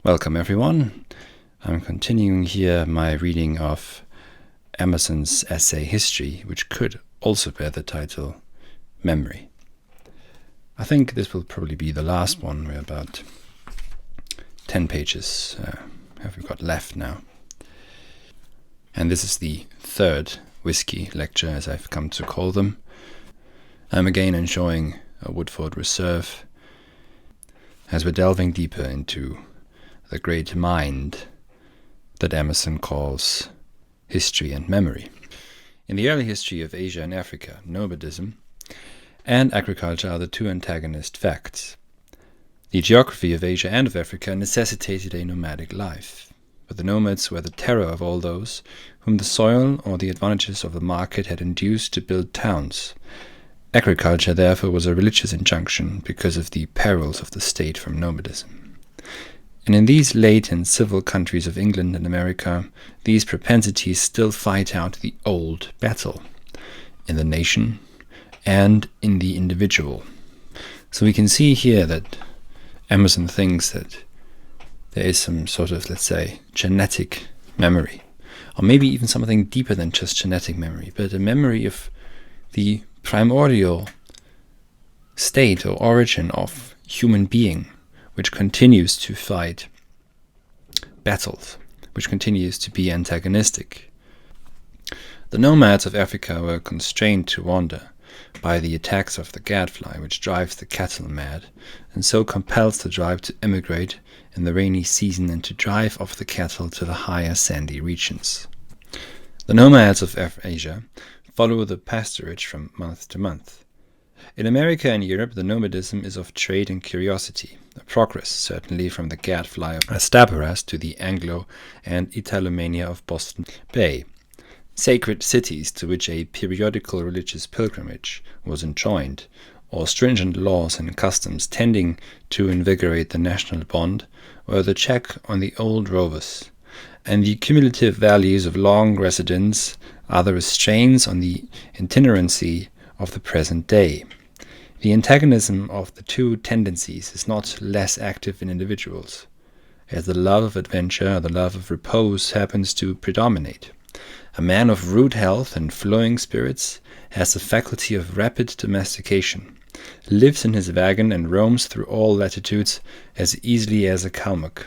Welcome everyone. I'm continuing here my reading of Emerson's essay History, which could also bear the title Memory. I think this will probably be the last one. We're about 10 pages have we got left now. And this is the third whiskey lecture, as I've come to call them. I'm again enjoying a Woodford Reserve as we're delving deeper into the great mind that Emerson calls history and memory. In the early history of Asia and Africa, nomadism and agriculture are the two antagonist facts. The geography of Asia and of Africa necessitated a nomadic life, but the nomads were the terror of all those whom the soil or the advantages of the market had induced to build towns. Agriculture, therefore, was a religious injunction because of the perils of the state from nomadism. And in these latent civil countries of England and America, these propensities still fight out the old battle in the nation and in the individual. So we can see here that Emerson thinks that there is some sort of, let's say, genetic memory, or maybe even something deeper than just genetic memory, but a memory of the primordial state or origin of human being, which continues to fight battles, which continues to be antagonistic. The nomads of Africa were constrained to wander by the attacks of the gadfly, which drives the cattle mad, and so compels the tribe to emigrate in the rainy season and to drive off the cattle to the higher sandy regions. The nomads of Asia follow the pasturage from month to month. In America and Europe, the nomadism is of trade and curiosity, a progress certainly from the gadfly of Astaboras to the Anglo and Italomania of Boston Bay, sacred cities to which a periodical religious pilgrimage was enjoined, or stringent laws and customs tending to invigorate the national bond, were the check on the old rovers, and the cumulative values of long residence are the restraints on the itinerancy of the present day. The antagonism of the two tendencies is not less active in individuals, as the love of adventure or the love of repose happens to predominate. A man of rude health and flowing spirits has the faculty of rapid domestication, lives in his wagon and roams through all latitudes as easily as a Kalmuk.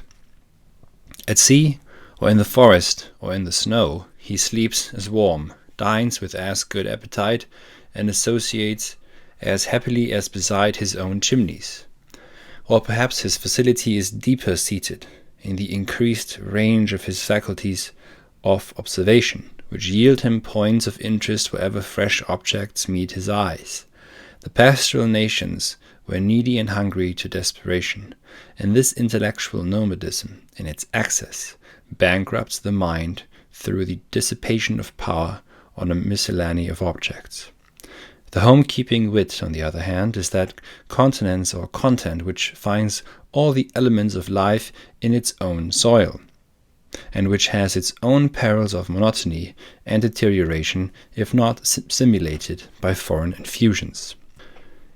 At sea, or in the forest, or in the snow, he sleeps as warm, dines with as good appetite, and associates as happily as beside his own chimneys. Or perhaps his facility is deeper seated in the increased range of his faculties of observation, which yield him points of interest wherever fresh objects meet his eyes. The pastoral nations were needy and hungry to desperation, and this intellectual nomadism, in its excess, bankrupts the mind through the dissipation of power on a miscellany of objects. The home-keeping wit, on the other hand, is that continence or content which finds all the elements of life in its own soil, and which has its own perils of monotony and deterioration if not simulated by foreign infusions.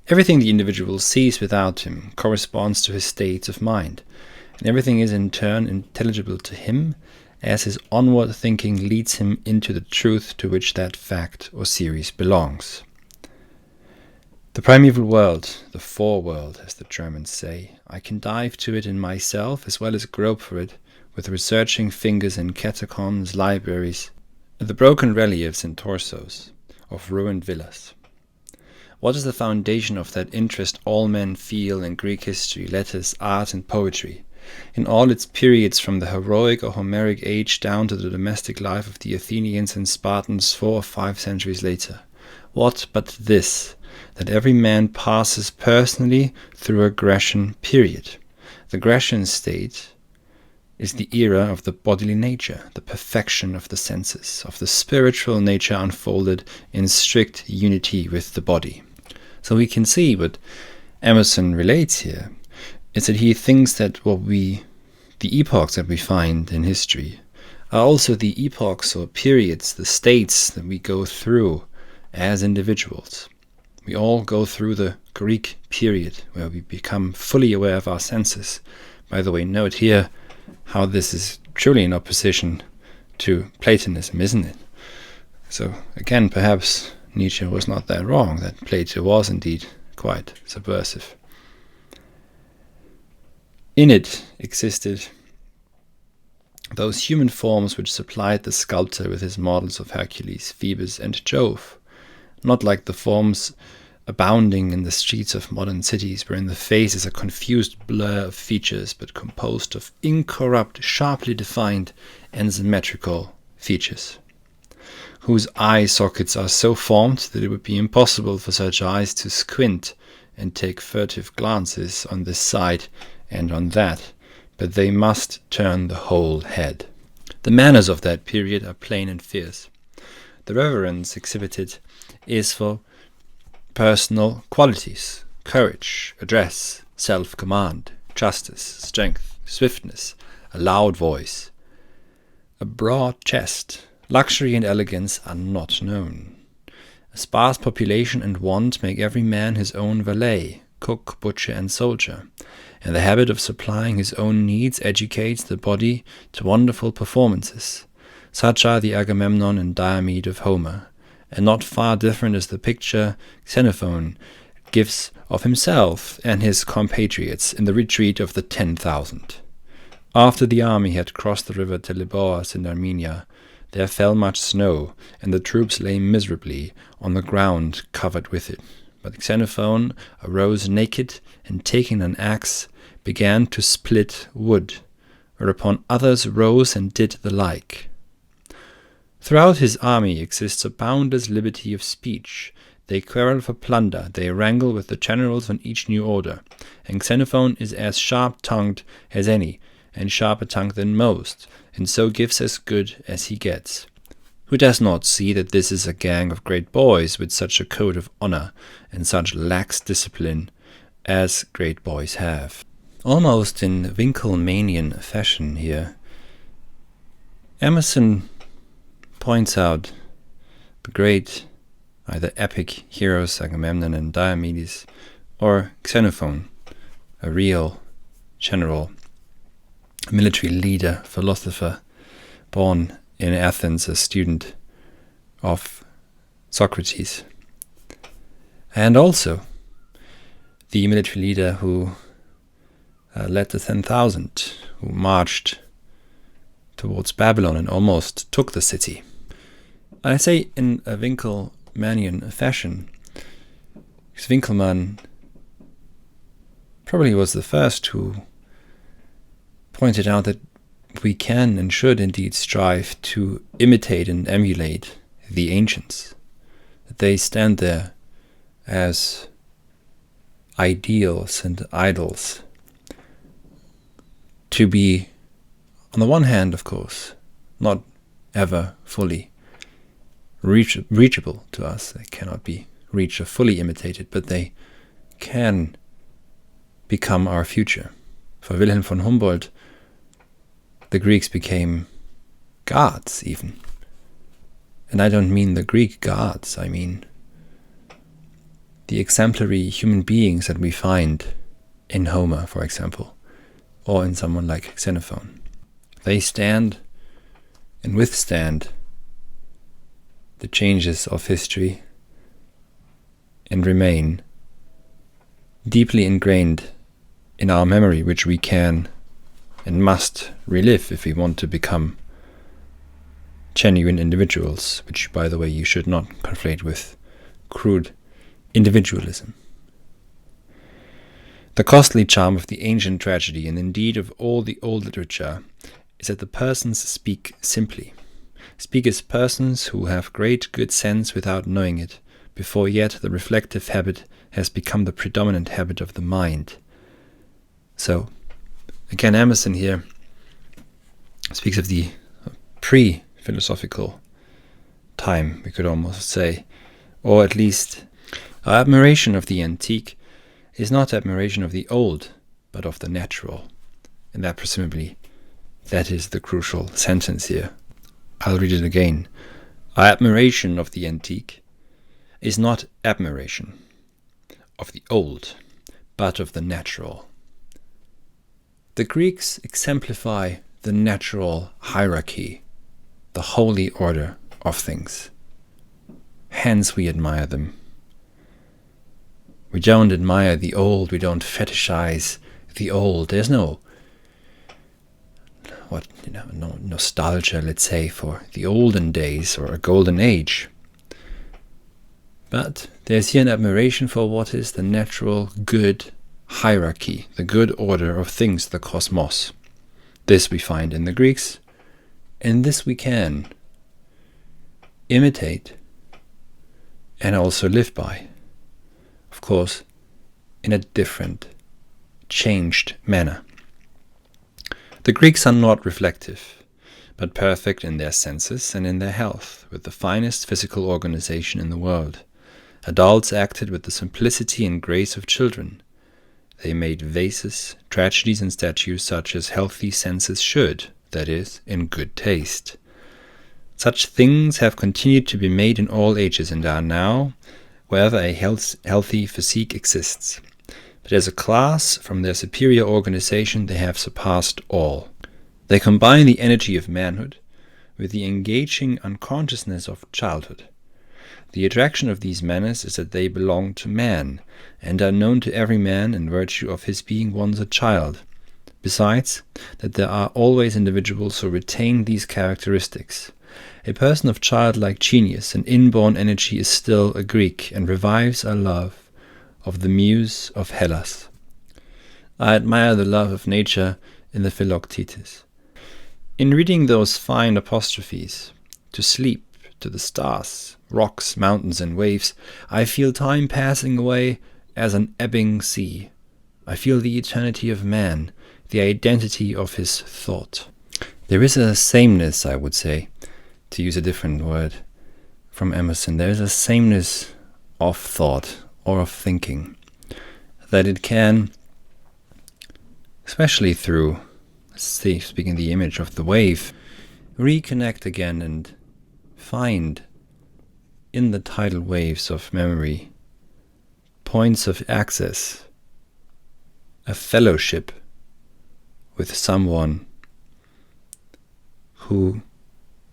Everything the individual sees without him corresponds to his states of mind, and everything is in turn intelligible to him as his onward thinking leads him into the truth to which that fact or series belongs. The primeval world, the foreworld, as the Germans say, I can dive to it in myself as well as grope for it with researching fingers in catacombs, libraries, and the broken reliefs and torsos of ruined villas. What is the foundation of that interest all men feel in Greek history, letters, art, and poetry, in all its periods from the heroic or Homeric age down to the domestic life of the Athenians and Spartans 4 or 5 centuries later? What but this, that every man passes personally through a Grecian period? The Grecian state is the era of the bodily nature, the perfection of the senses, of the spiritual nature unfolded in strict unity with the body. So we can see what Emerson relates here is that he thinks that the epochs that we find in history are also the epochs or periods, the states that we go through as individuals. We all go through the Greek period where we become fully aware of our senses. By the way, note here, how this is truly in opposition to Platonism, isn't it? So again, perhaps Nietzsche was not that wrong, that Plato was indeed quite subversive. In it existed those human forms which supplied the sculptor with his models of Hercules, Phoebus, and Jove, not like the forms abounding in the streets of modern cities, wherein the face is a confused blur of features, but composed of incorrupt, sharply defined, and symmetrical features, whose eye sockets are so formed that it would be impossible for such eyes to squint and take furtive glances on this side and on that, but they must turn the whole head. The manners of that period are plain and fierce. The reverence exhibited is for personal qualities: courage, address, self-command, justice, strength, swiftness, a loud voice, a broad chest. Luxury and elegance are not known. A sparse population and want make every man his own valet, cook, butcher, and soldier, and the habit of supplying his own needs educates the body to wonderful performances. Such are the Agamemnon and Diomede of Homer, and not far different is the picture Xenophon gives of himself and his compatriots in the retreat of the 10,000. After the army had crossed the river Teleboas in Armenia, there fell much snow, and the troops lay miserably on the ground covered with it. But Xenophon arose naked, and taking an axe, began to split wood, whereupon others rose and did the like. Throughout his army exists a boundless liberty of speech. They quarrel for plunder, they wrangle with the generals on each new order, and Xenophon is as sharp-tongued as any, and sharper-tongued than most, and so gives as good as he gets. Who does not see that this is a gang of great boys with such a code of honor and such lax discipline as great boys have? Almost in Winckelmannian fashion here, Emerson points out the great, either epic heroes Agamemnon and Diomedes, or Xenophon, a real general, military leader, philosopher, born in Athens, a student of Socrates, and also the military leader who led the 10,000, who marched towards Babylon and almost took the city. I say in a Winckelmannian fashion, because Winckelmann probably was the first who pointed out that we can and should indeed strive to imitate and emulate the ancients, that they stand there as ideals and idols, to be, on the one hand, of course, not ever fully reachable to us. They cannot be reached or fully imitated, but they can become our future. For Wilhelm von Humboldt, the Greeks became gods even. And I don't mean the Greek gods, I mean the exemplary human beings that we find in Homer, for example, or in someone like Xenophon. They stand and withstand the changes of history and remain deeply ingrained in our memory, which we can and must relive if we want to become genuine individuals, which, by the way, you should not conflate with crude individualism. The costly charm of the ancient tragedy, and indeed of all the old literature, is that the persons speak simply, speak as persons who have great good sense without knowing it, before yet the reflective habit has become the predominant habit of the mind. So, again, Emerson here speaks of the pre-philosophical time, we could almost say, or at least our admiration of the antique is not admiration of the old, but of the natural. And that presumably, that is the crucial sentence here. I'll read it again. Our admiration of the antique is not admiration of the old, but of the natural. The Greeks exemplify the natural hierarchy, the holy order of things. Hence we admire them. We don't admire the old, we don't fetishize the old. There's no nostalgia, let's say, for the olden days or a golden age. But there's here an admiration for what is the natural good hierarchy, the good order of things, the cosmos. This we find in the Greeks, and this we can imitate and also live by. Of course, in a different, changed manner. The Greeks are not reflective, but perfect in their senses and in their health, with the finest physical organization in the world. Adults acted with the simplicity and grace of children. They made vases, tragedies, and statues such as healthy senses should, that is, in good taste. Such things have continued to be made in all ages and are now, wherever a healthy physique exists. But as a class, from their superior organization, they have surpassed all. They combine the energy of manhood with the engaging unconsciousness of childhood. The attraction of these manners is that they belong to man, and are known to every man in virtue of his being once a child. Besides, that there are always individuals who retain these characteristics. A person of childlike genius and inborn energy is still a Greek, and revives our love of the muse of Hellas. I admire the love of nature in the Philoctetes. In reading those fine apostrophes, to sleep, to the stars, rocks, mountains, and waves, I feel time passing away as an ebbing sea. I feel the eternity of man, the identity of his thought. There is a sameness, I would say, to use a different word from Emerson. There is a sameness of thought or of thinking, that it can, especially through, speaking the image of the wave, reconnect again and find in the tidal waves of memory points of access, a fellowship with someone who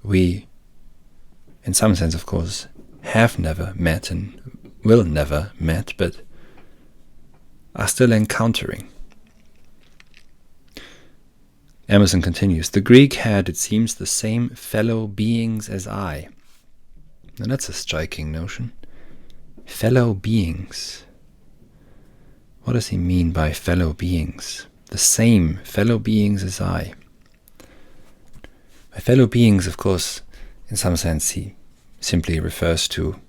we, in some sense, of course, have never met and will never met, but are still encountering. Emerson continues, the Greek had, it seems, the same fellow beings as I. Now that's a striking notion. Fellow beings. What does he mean by fellow beings? The same fellow beings as I. By fellow beings, of course, in some sense he simply refers to,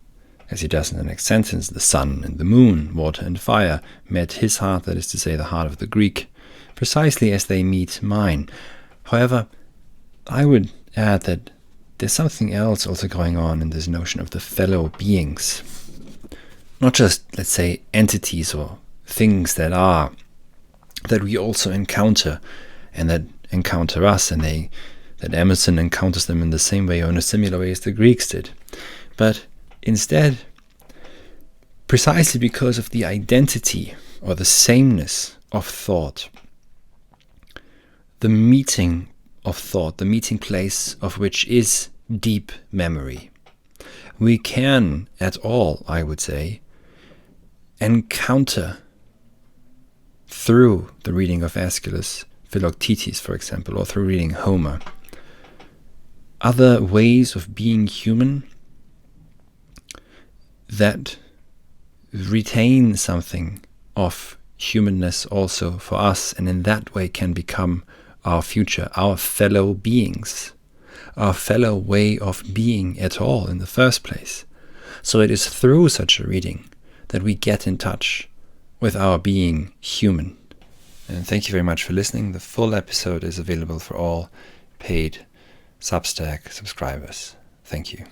as he does in the next sentence, the sun and the moon, water and fire, met his heart, that is to say, the heart of the Greek, precisely as they meet mine. However, I would add that there's something else also going on in this notion of the fellow beings. Not just, let's say, entities or things that we also encounter and that encounter us, and that Emerson encounters them in the same way or in a similar way as the Greeks did. But instead, precisely because of the identity or the sameness of thought, the meeting of thought, the meeting place of which is deep memory, we can at all, I would say, encounter through the reading of Aeschylus, Philoctetes, for example, or through reading Homer, other ways of being human that retain something of humanness also for us, and in that way can become our future, our fellow beings, our fellow way of being at all in the first place. So it is through such a reading that we get in touch with our being human. And thank you very much for listening. The full episode is available for all paid Substack subscribers. Thank you.